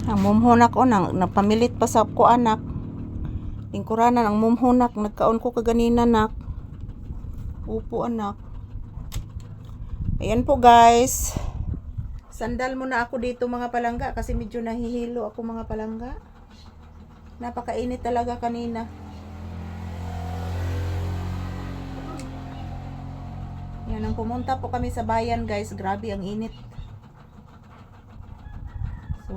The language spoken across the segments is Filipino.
Ang mumhunak o napamilit pa sa ko anak. Tingkuranan ang mumhunak. Nagkaon ko kaganina nak. Upo anak. Ayan po guys. Sandal muna ako dito mga palangga kasi medyo nahihilo ako mga palangga. Napakainit talaga kanina. Yan, nang pumunta po kami sa bayan guys, grabe ang init. So,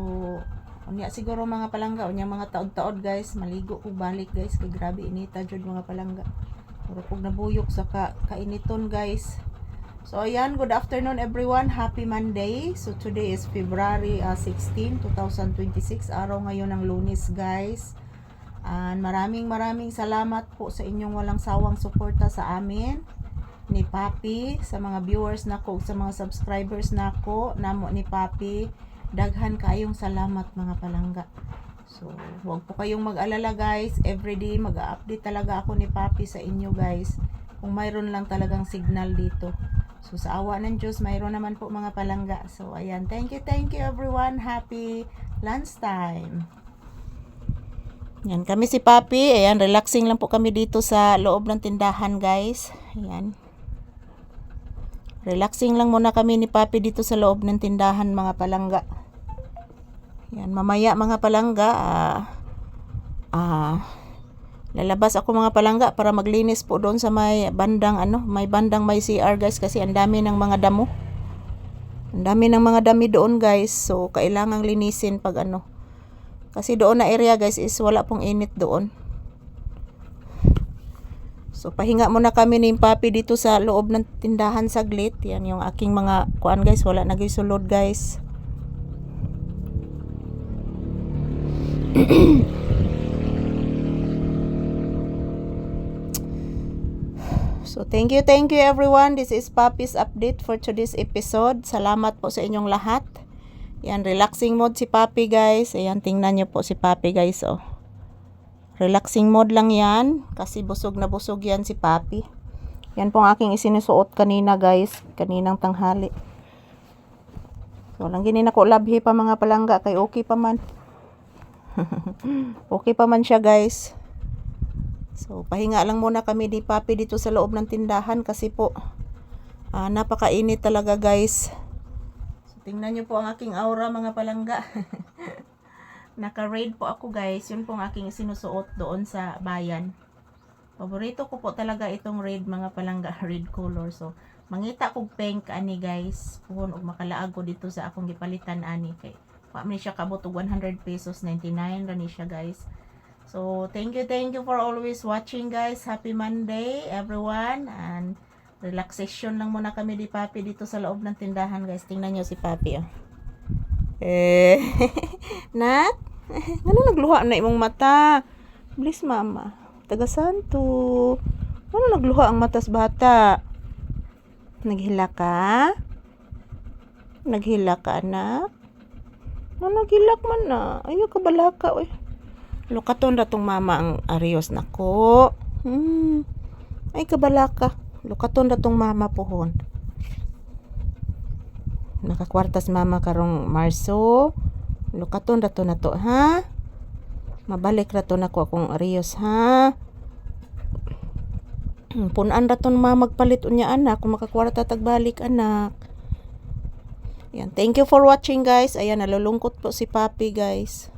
unya siguro mga palangga, unya mga taod-taod guys, maligo ko balik guys, kay grabe inita jud mga palangga. Pero pag nabuyok sa kainiton guys. So ayan, good afternoon everyone, happy Monday. So today is February 16, 2026, araw ngayon ng Lunes guys. And maraming salamat po sa inyong walang sawang suporta sa amin ni Papi, sa mga viewers nako, sa mga subscribers nako namo ni Papi. Daghan kayong salamat mga palangga. So huwag po kayong mag-alala guys, everyday mag-update talaga ako ni Papi sa inyo guys, kung mayroon lang talagang signal dito. So sa awa ng Diyos, mayroon naman po mga palangga. So ayan, thank you everyone, happy lunchtime. Yan, kami si Papi, ayan, relaxing lang po kami dito sa loob ng tindahan guys. Ayan, relaxing lang muna kami ni Papi dito sa loob ng tindahan mga palangga. Yan, mamaya mga palangga, lalabas ako mga palangga para maglinis po doon sa may bandang may CR guys, kasi ang dami ng mga damo. Ang dami ng mga dami doon guys. So kailangang linisin pag kasi doon na area guys is wala pong init doon. So pahinga muna kami ni Papi dito sa loob ng tindahan saglit. Yan yung aking mga kuan guys, wala nagisulod guys. So thank you everyone. This is Papi's update for today's episode. Salamat po sa inyong lahat. Yan, relaxing mode si Papi guys. Ayan, tingnan nyo po si Papi guys, oh. Relaxing mode lang yan kasi busog na busog yan si Papi. Yan po ang aking isinusuot kanina guys, kaninang tanghali. So lang ginin ako labhi pa mga palangga, kay okay pa man. Okay pa man siya guys. So pahinga lang muna kami ni Papi dito sa loob ng tindahan kasi po napakainit talaga guys. So tingnan nyo po ang aking aura mga palangga. Naka-red po ako guys. Yun po ang aking sinusuot doon sa bayan. Paborito ko po talaga itong red mga palangga, red color. So mangita kog pink ani guys. Puhon og makalaag ko dito sa akong gipalitan ani kay pa man siya kabot og 100 pesos, 99 ra ni siya guys. So thank you for always watching guys. Happy Monday everyone, and relaxation lang muna kami ni Papi dito sa loob ng tindahan guys. Tingnan nyo si Papi, oh. Nak, ano nagluha na imong mata? Please mama, taga santo. Ano nagluha ang matas bata? Naghila ka? Naghila ka anak? Naghilak man na. Ayaw ka balaka, oy. Lukaton ratong mama ang arios nako. Ay kabalaka. Lukaton ratong mama pohon. Nakakwartas mama karong Marso. Lukaton rato na to ha. Mabalik rato nako akong arios ha. Punan raton mama magpalit unya anak kung makakwarta tagbalik anak. Yan, thank you for watching guys. Ayan, nalulungkot po si Papi guys.